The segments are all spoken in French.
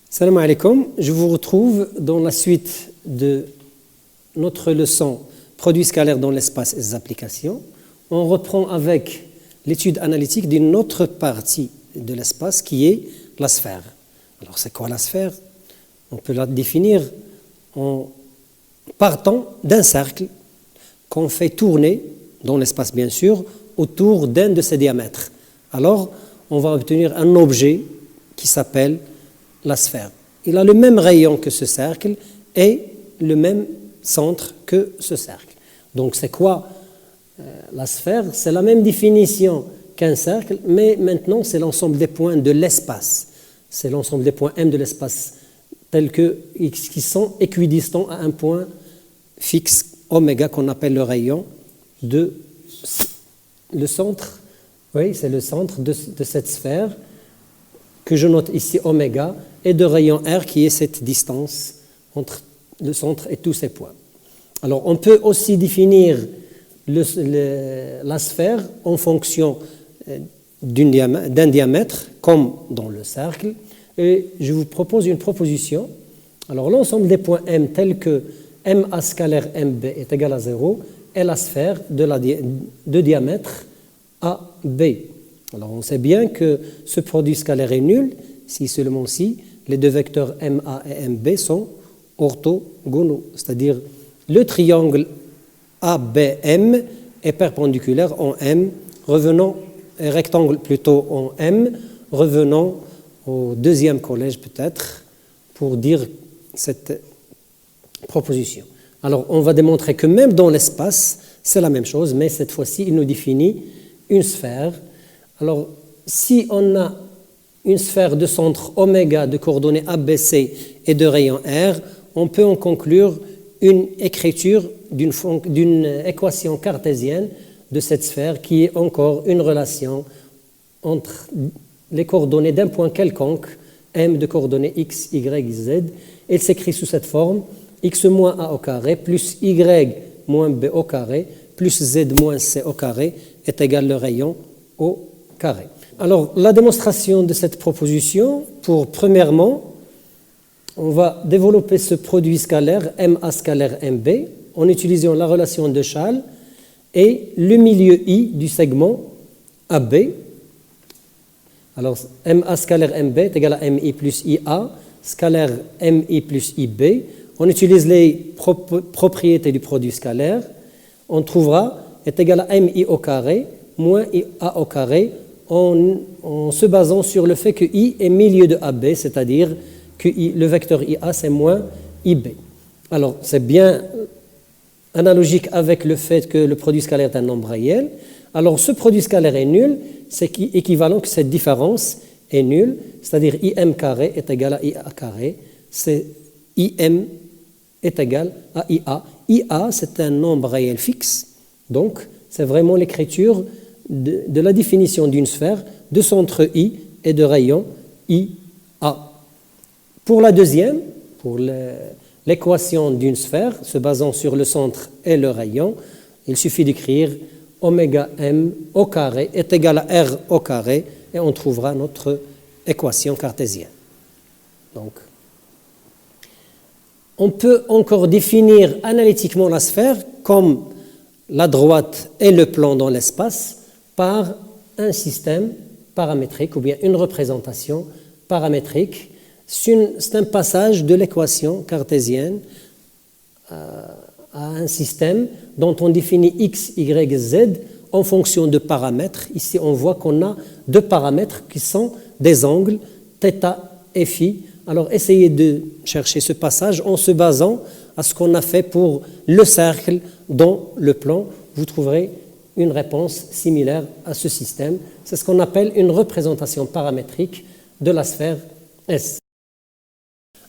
Salam alaikum, je vous retrouve dans la suite de notre leçon Produits scalaires dans l'espace et ses applications. On reprend avec l'étude analytique d'une autre partie de l'espace qui est la sphère. Alors c'est quoi la sphère? On peut la définir en partant d'un cercle qu'on fait tourner dans l'espace bien sûr autour d'un de ses diamètres. Alors on va obtenir un objet qui s'appelle la sphère. Il a le même rayon que ce cercle et le même centre que ce cercle. Donc c'est quoi la sphère? C'est la même définition qu'un cercle, mais maintenant c'est l'ensemble des points de l'espace. C'est l'ensemble des points M de l'espace tels que X qui sont équidistants à un point fixe oméga qu'on appelle le rayon de le centre. Oui, c'est le centre de cette sphère que je note ici oméga et de rayon R qui est cette distance entre le centre et tous ces points. Alors on peut aussi définir la sphère en fonction d'un diamètre comme dans le cercle et je vous propose une proposition. Alors l'ensemble des points M tels que MA scalaire MB est égal à 0 est la sphère de diamètre AB. Alors on sait bien que ce produit scalaire est nul si seulement si les deux vecteurs MA et MB sont orthogonaux, c'est-à-dire le triangle ABM est perpendiculaire en M, revenons, rectangle plutôt en M, revenons au deuxième collège peut-être pour dire cette proposition. Alors on va démontrer que même dans l'espace, c'est la même chose, mais cette fois-ci, il nous définit une sphère. Alors, si on a une sphère de centre oméga de coordonnées ABC et de rayon R, on peut en conclure une écriture d'une équation cartésienne de cette sphère qui est encore une relation entre les coordonnées d'un point quelconque, M de coordonnées X, Y, Z. Elle s'écrit sous cette forme, X moins A au carré plus Y moins B au carré plus Z moins C au carré est égal le rayon au carré. Alors, la démonstration de cette proposition, premièrement, on va développer ce produit scalaire MA scalaire MB en utilisant la relation de Schall et le milieu I du segment AB. Alors, MA scalaire MB est égal à MI plus IA, scalaire MI plus IB. On utilise les propriétés du produit scalaire. On trouvera est égal à MI au carré moins IA au carré en se basant sur le fait que I est milieu de AB, c'est-à-dire que le vecteur IA c'est moins IB. Alors c'est bien analogique avec le fait que le produit scalaire est un nombre réel. Alors ce produit scalaire est nul, c'est équivalent que cette différence est nulle, c'est-à-dire IM carré est égal à IA carré, c'est IM est égal à IA. IA c'est un nombre réel fixe, donc c'est vraiment l'écriture de la définition d'une sphère de centre I et de rayon IA. Pour la deuxième, pour l'équation d'une sphère se basant sur le centre et le rayon, il suffit d'écrire oméga M au carré est égal à R au carré et on trouvera notre équation cartésienne. Donc, on peut encore définir analytiquement la sphère comme la droite et le plan dans l'espace par un système paramétrique ou bien une représentation paramétrique. C'est un passage de l'équation cartésienne à un système dont on définit x, y, z en fonction de paramètres. Ici, on voit qu'on a deux paramètres qui sont des angles, θ et φ. Alors, essayez de chercher ce passage en se basant à ce qu'on a fait pour le cercle dans le plan. Vous trouverez une réponse similaire à ce système. C'est ce qu'on appelle une représentation paramétrique de la sphère S.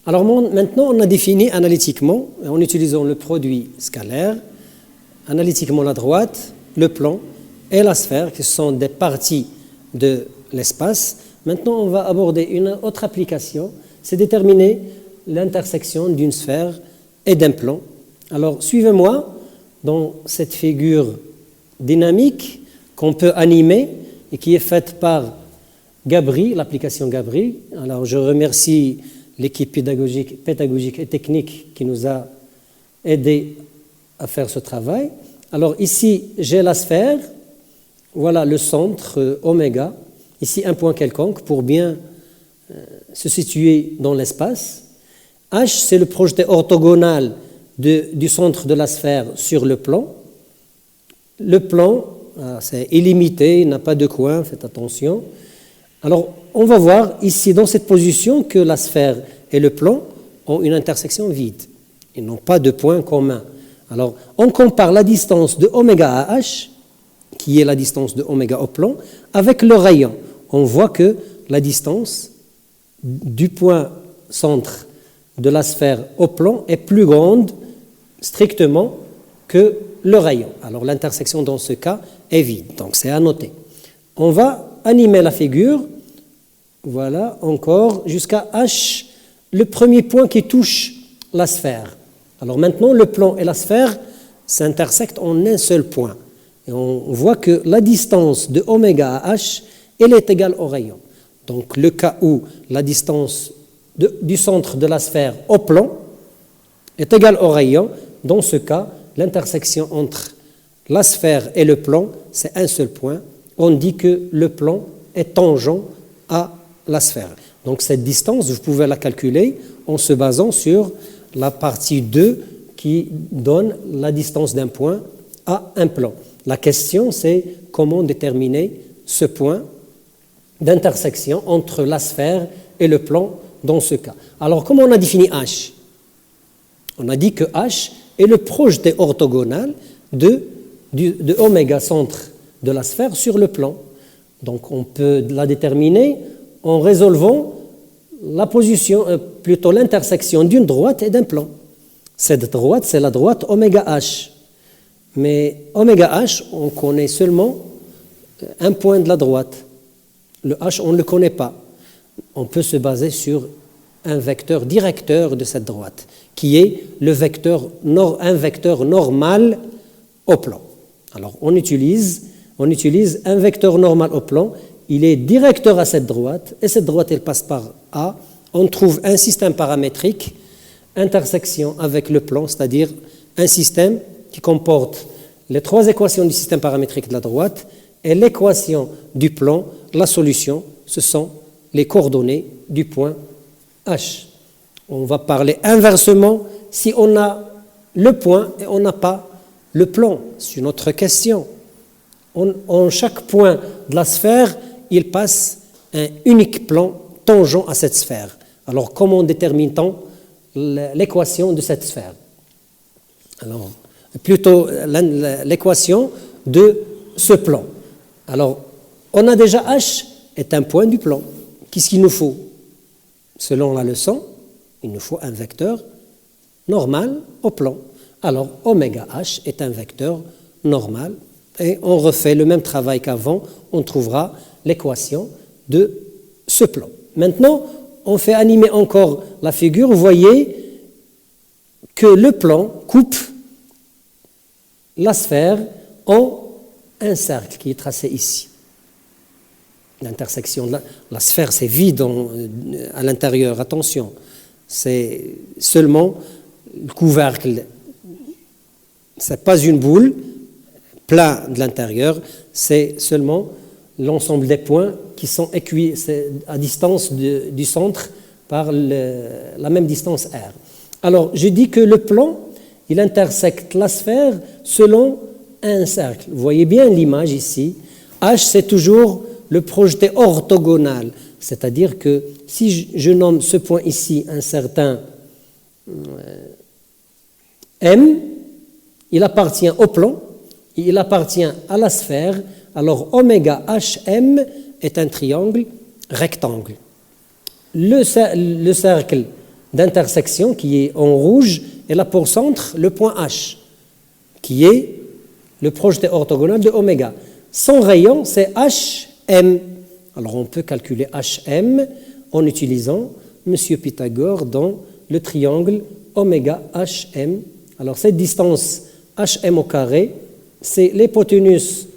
Alors maintenant, on a défini analytiquement, en utilisant le produit scalaire, analytiquement la droite, le plan et la sphère, qui sont des parties de l'espace. Maintenant, on va aborder une autre application, c'est déterminer l'intersection d'une sphère et d'un plan. Alors, suivez-moi dans cette figure dynamique qu'on peut animer et qui est faite par Gabry, l'application Gabry. Alors, je remercie l'équipe pédagogique et technique qui nous a aidés à faire ce travail. Alors ici, j'ai la sphère, voilà le centre oméga, ici un point quelconque pour bien se situer dans l'espace. H, c'est le projeté orthogonal du centre de la sphère sur le plan. Le plan, c'est illimité, il n'a pas de coin, faites attention. Alors, on va voir ici dans cette position que la sphère et le plan ont une intersection vide. Ils n'ont pas de point commun. Alors, on compare la distance de oméga à H, qui est la distance de oméga au plan, avec le rayon. On voit que la distance du point centre de la sphère au plan est plus grande strictement que le rayon. Alors l'intersection dans ce cas est vide, donc c'est à noter. On va animer la figure, voilà, encore jusqu'à H, le premier point qui touche la sphère. Alors maintenant, le plan et la sphère s'intersectent en un seul point. Et on voit que la distance de oméga à H, elle est égale au rayon. Donc le cas où la distance du centre de la sphère au plan est égale au rayon, dans ce cas, l'intersection entre la sphère et le plan, c'est un seul point. On dit que le plan est tangent à la sphère. Donc cette distance, vous pouvez la calculer en se basant sur la partie 2 qui donne la distance d'un point à un plan. La question, c'est comment déterminer ce point d'intersection entre la sphère et le plan dans ce cas. Alors, comment on a défini H? On a dit que H est le projeté orthogonal de oméga centre de la sphère sur le plan. Donc, on peut la déterminer en résolvant la position, plutôt l'intersection d'une droite et d'un plan. Cette droite, c'est la droite oméga H. Mais oméga H, on connaît seulement un point de la droite. Le H, on ne le connaît pas. On peut se baser sur un vecteur directeur de cette droite, qui est un vecteur normal au plan. Alors, on utilise un vecteur normal au plan, il est directeur à cette droite, et cette droite, elle passe par A. On trouve un système paramétrique, intersection avec le plan, c'est-à-dire un système qui comporte les trois équations du système paramétrique de la droite et l'équation du plan, la solution, ce sont les coordonnées du point H. On va parler inversement si on a le point et on n'a pas le plan. C'est une autre question. En chaque point de la sphère, il passe un unique plan tangent à cette sphère. Alors, comment détermine-t-on l'équation de cette sphère? Alors, plutôt l'équation de ce plan. Alors, on a déjà H est un point du plan. Qu'est-ce qu'il nous faut? Selon la leçon, il nous faut un vecteur normal au plan. Alors, oméga H est un vecteur normal et on refait le même travail qu'avant, on trouvera l'équation de ce plan. Maintenant, on fait animer encore la figure. Vous voyez que le plan coupe la sphère en un cercle qui est tracé ici. L'intersection de la sphère, c'est vide à l'intérieur, attention. C'est seulement le couvercle. Ce n'est pas une boule, plein de l'intérieur, c'est seulement l'ensemble des points qui sont à distance du centre par la même distance R. Alors, je dis que le plan, il intersecte la sphère selon un cercle. Vous voyez bien l'image ici. H, c'est toujours le projeté orthogonal, c'est-à-dire que si je nomme ce point ici un certain M, il appartient au plan, il appartient à la sphère, alors oméga HM est un triangle rectangle. Le cercle d'intersection qui est en rouge, elle a pour centre le point H, qui est le projeté orthogonal de oméga. Son rayon, c'est HM. Alors on peut calculer HM en utilisant M. Pythagore dans le triangle oméga HM. Alors cette distance HM au carré, c'est l'hypoténuse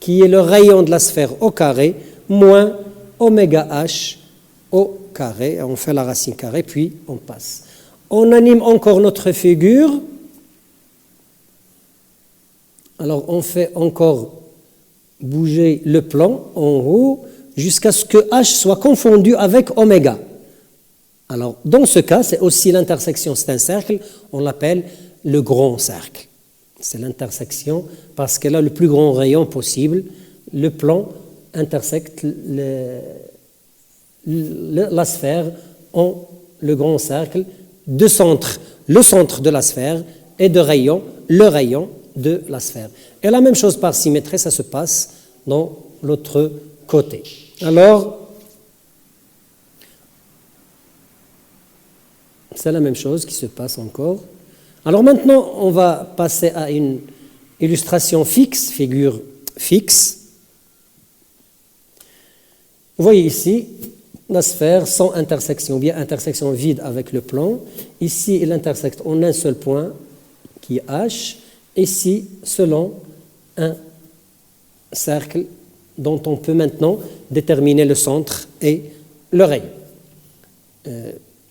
qui est le rayon de la sphère au carré moins oméga H au carré, on fait la racine carrée, puis on passe. On anime encore notre figure. Alors on fait encore bouger le plan en haut jusqu'à ce que H soit confondu avec oméga. Alors dans ce cas, c'est aussi l'intersection, c'est un cercle, on l'appelle le grand cercle. C'est l'intersection parce qu'elle a le plus grand rayon possible. Le plan intersecte la sphère en le grand cercle de centre, le centre de la sphère, et de rayon, le rayon de la sphère. Et la même chose par symétrie, ça se passe dans l'autre côté. Alors, c'est la même chose qui se passe encore. Alors maintenant, on va passer à une illustration fixe, figure fixe. Vous voyez ici la sphère sans intersection, ou bien intersection vide avec le plan. Ici, il intersecte en un seul point, qui est H. Ici, selon un cercle dont on peut maintenant déterminer le centre et le rayon.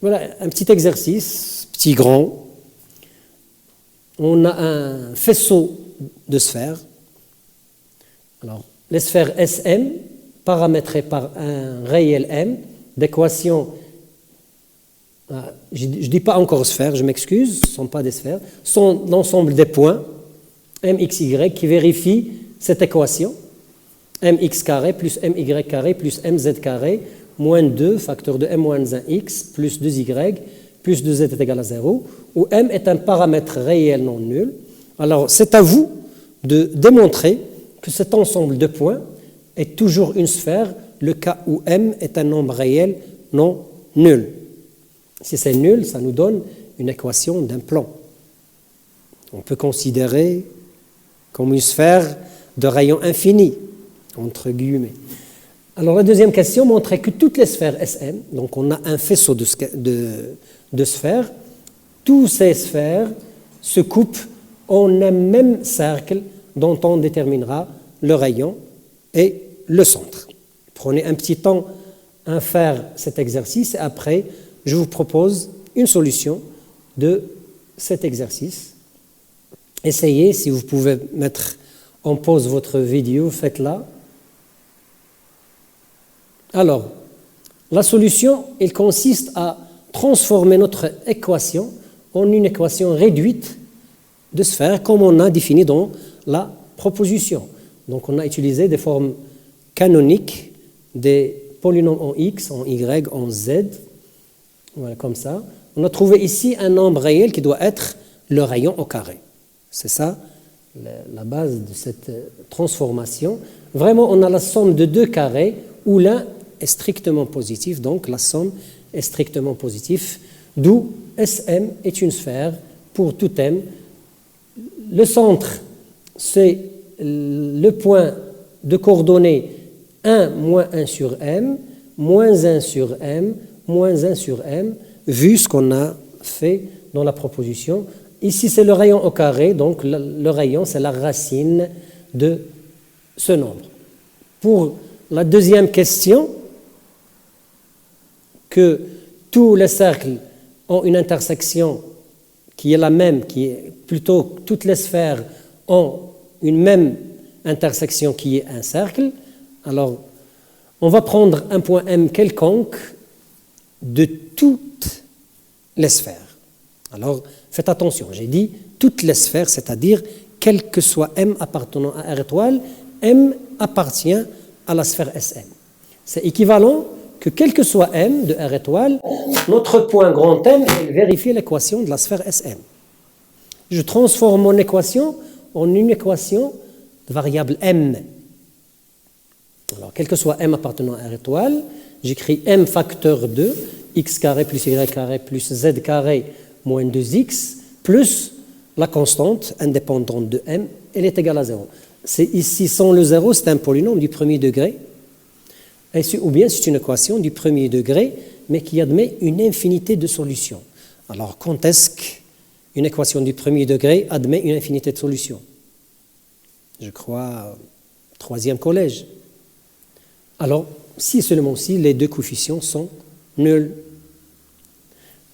Voilà un petit exercice, petit grand. On a un faisceau de sphères. Alors, les sphères SM, paramétrées par un réel M, d'équation, je ne dis pas encore sphères, je m'excuse, ce ne sont pas des sphères, sont l'ensemble des points, MXY, qui vérifie cette équation, MX carré plus MY carré plus MZ carré, moins 2, facteur de M moins 1X, plus 2Y, plus 2Z est égal à 0, où M est un paramètre réel non nul. Alors, c'est à vous de démontrer que cet ensemble de points est toujours une sphère, le cas où M est un nombre réel non nul. Si c'est nul, ça nous donne une équation d'un plan. On peut considérer comme une sphère de rayon infini, entre guillemets. Alors la deuxième question montrait que toutes les sphères SM, donc on a un faisceau de sphères, toutes ces sphères se coupent en un même cercle dont on déterminera le rayon et le centre. Prenez un petit temps à faire cet exercice et après je vous propose une solution de cet exercice. Essayez, si vous pouvez mettre en pause votre vidéo, faites-la. Alors, la solution, elle consiste à transformer notre équation en une équation réduite de sphères comme on a défini dans la proposition. Donc, on a utilisé des formes canoniques, des polynômes en X, en Y, en Z. Voilà, comme ça. On a trouvé ici un nombre réel qui doit être le rayon au carré. C'est ça la base de cette transformation. Vraiment, on a la somme de deux carrés où l'un est strictement positif, donc la somme est strictement positive, d'où SM est une sphère pour tout M. Le centre, c'est le point de coordonnées 1 moins 1 sur M, moins 1 sur M, moins 1 sur M, vu ce qu'on a fait dans la proposition. Ici, c'est le rayon au carré, donc le rayon, c'est la racine de ce nombre. Pour la deuxième question, que tous les cercles ont une intersection qui est la même, qui est plutôt toutes les sphères ont une même intersection qui est un cercle. Alors, on va prendre un point M quelconque de toutes les sphères. Alors, faites attention, j'ai dit toutes les sphères, c'est-à-dire quel que soit M appartenant à R étoile, M appartient à la sphère SM. C'est équivalent que quel que soit M de R étoile, notre point grand M vérifie l'équation de la sphère SM. Je transforme mon équation en une équation de variable M. Alors, quel que soit M appartenant à R étoile, j'écris M facteur 2, X carré plus Y carré plus Z carré moins 2X, plus la constante indépendante de M, elle est égale à 0. Ici, sans le 0, c'est un polynôme du premier degré, ou bien c'est une équation du premier degré, mais qui admet une infinité de solutions. Alors, quand est-ce qu'une équation du premier degré admet une infinité de solutions? Je crois, troisième collège. Alors, si seulement si les deux coefficients sont nul.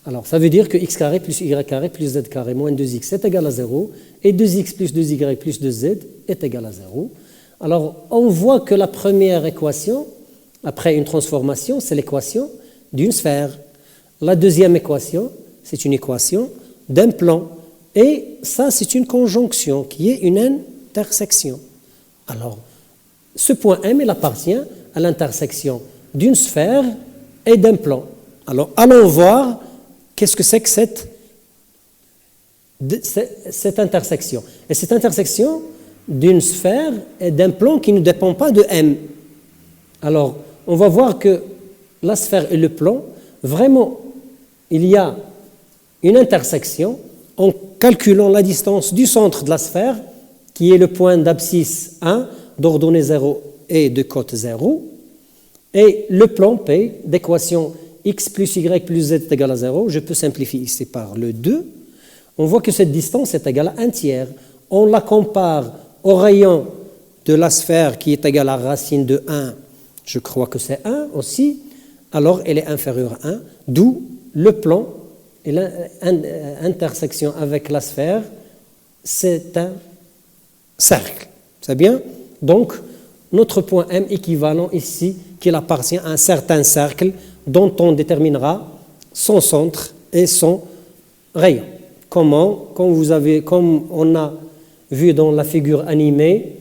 Alors, ça veut dire que x carré plus y carré plus z carré moins 2x est égal à 0 et 2x plus 2y plus 2z est égal à 0. Alors, on voit que la première équation, après une transformation, c'est l'équation d'une sphère. La deuxième équation, c'est une équation d'un plan. Et ça, c'est une conjonction qui est une intersection. Alors, ce point M, il appartient à l'intersection d'une sphère et d'un plan. Alors, allons voir qu'est-ce que c'est que cette intersection. Et cette intersection d'une sphère et d'un plan qui ne dépend pas de M. Alors, on va voir que la sphère et le plan, vraiment, il y a une intersection en calculant la distance du centre de la sphère, qui est le point d'abscisse 1, d'ordonnée 0 et de cote 0, et le plan P d'équation x plus y plus z est égal à 0, je peux simplifier ici par le 2, on voit que cette distance est égale à 1 tiers. On la compare au rayon de la sphère qui est égal à racine de 1, je crois que c'est 1 aussi, alors elle est inférieure à 1, d'où le plan et l'intersection avec la sphère, c'est un cercle. C'est bien? Donc, notre point M équivalent ici, qu'il appartient à un certain cercle dont on déterminera son centre et son rayon. Comment? Comme on a vu dans la figure animée,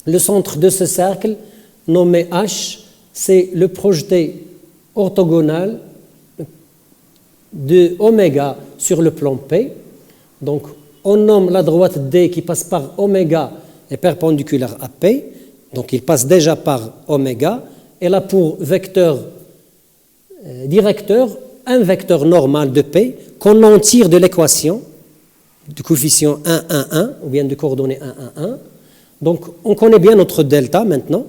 le centre de ce cercle, nommé H, c'est le projeté orthogonal de oméga sur le plan P. Donc, on nomme la droite D qui passe par oméga est perpendiculaire à P. Donc, il passe déjà par oméga. Elle a pour vecteur directeur un vecteur normal de P qu'on en tire de l'équation du coefficient 1, 1, 1, ou bien de coordonnées 1, 1, 1. Donc, on connaît bien notre delta maintenant.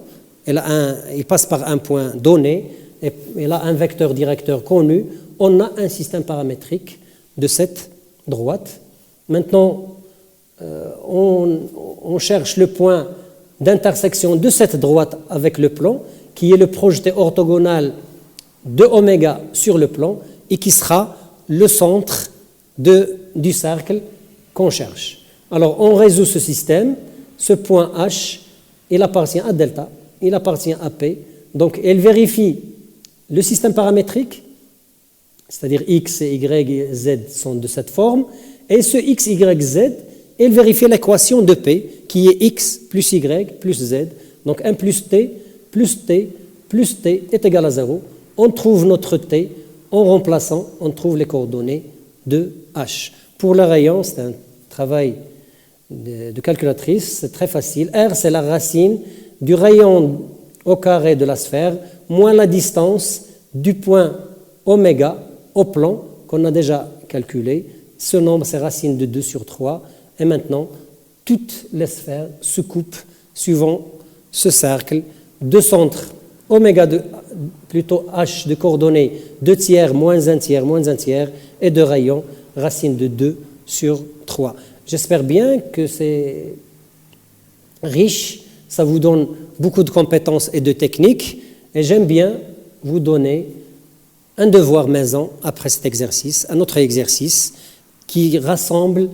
Il passe par un point donné, et elle a un vecteur directeur connu. On a un système paramétrique de cette droite. Maintenant, on cherche le point d'intersection de cette droite avec le plan, qui est le projeté orthogonal de oméga sur le plan, et qui sera le centre du cercle qu'on cherche. Alors, on résout ce système. Ce point H, il appartient à delta, il appartient à P. Donc, elle vérifie le système paramétrique, c'est-à-dire x, y et z sont de cette forme, et ce x, y, z, elle vérifie l'équation de P, qui est x plus y plus z. Donc 1 plus t plus t plus t est égal à 0. On trouve notre t, en remplaçant, on trouve les coordonnées de h. Pour le rayon, c'est un travail de calculatrice, c'est très facile. R, c'est la racine du rayon au carré de la sphère, moins la distance du point oméga au plan qu'on a déjà calculé. Ce nombre, c'est racine de 2 sur 3. Et maintenant, toutes les sphères se coupent suivant ce cercle de centre oméga plutôt h de coordonnées 2 tiers, moins 1 tiers, moins 1 tiers, et de rayon racine de 2 sur 3. J'espère bien que c'est riche, ça vous donne beaucoup de compétences et de techniques, et j'aime bien vous donner un devoir maison après cet exercice, un autre exercice qui rassemble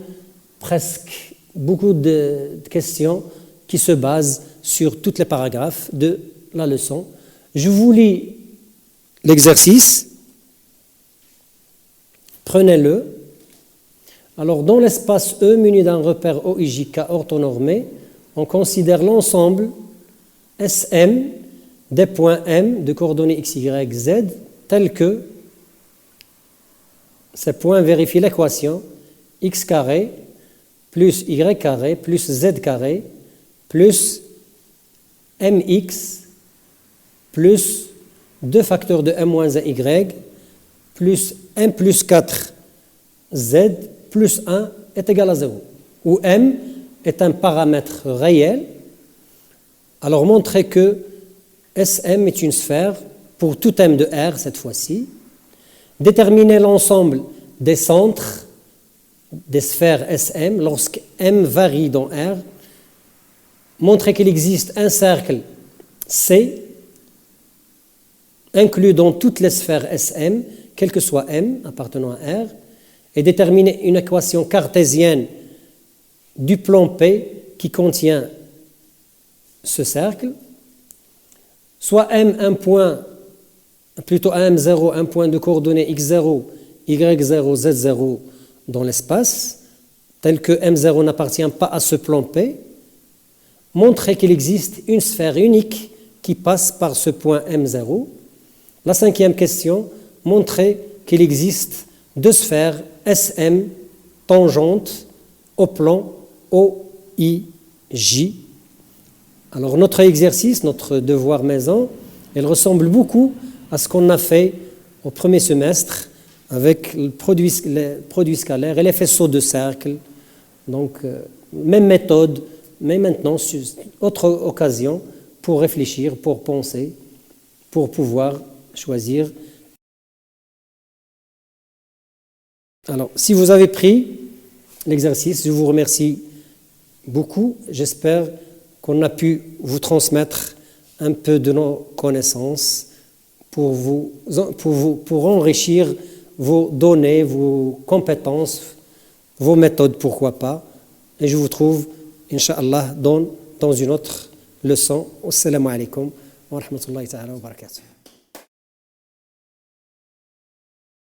presque beaucoup de questions qui se basent sur tous les paragraphes de la leçon. Je vous lis l'exercice, prenez-le. Alors, dans l'espace E muni d'un repère OIJK orthonormé, on considère l'ensemble SM des points M de coordonnées x, y, z tels que ces points vérifient l'équation x carré plus y carré plus z carré plus mx plus 2 facteurs de m moins 1 y plus m plus 4 z plus 1 est égal à 0, où m est un paramètre réel. Alors montrez que SM est une sphère pour tout m de R cette fois-ci. Déterminez l'ensemble des centres des sphères SM lorsque m varie dans R. Montrez qu'il existe un cercle C, inclus dans toutes les sphères SM, quel que soit M appartenant à R, et déterminer une équation cartésienne du plan P qui contient ce cercle, soit M un point, plutôt M0, un point de coordonnées x0, y0, z0 dans l'espace, tel que M0 n'appartient pas à ce plan P, montrer qu'il existe une sphère unique qui passe par ce point M0. La cinquième question, montrer qu'il existe deux sphères SM tangentes au plan OIJ. Alors notre exercice, notre devoir maison, il ressemble beaucoup à ce qu'on a fait au premier semestre avec les produits scalaires et les faisceaux de cercle. Donc, même méthode, mais maintenant, autre occasion pour réfléchir, pour penser, pour pouvoir choisir. Alors, si vous avez pris l'exercice, je vous remercie beaucoup. J'espère qu'on a pu vous transmettre un peu de nos connaissances pour enrichir vos données, vos compétences, vos méthodes, pourquoi pas. Et je vous trouve, Inch'Allah, dans une autre leçon. Assalamu alaikum wa rahmatullahi ta'ala wa barakatuh.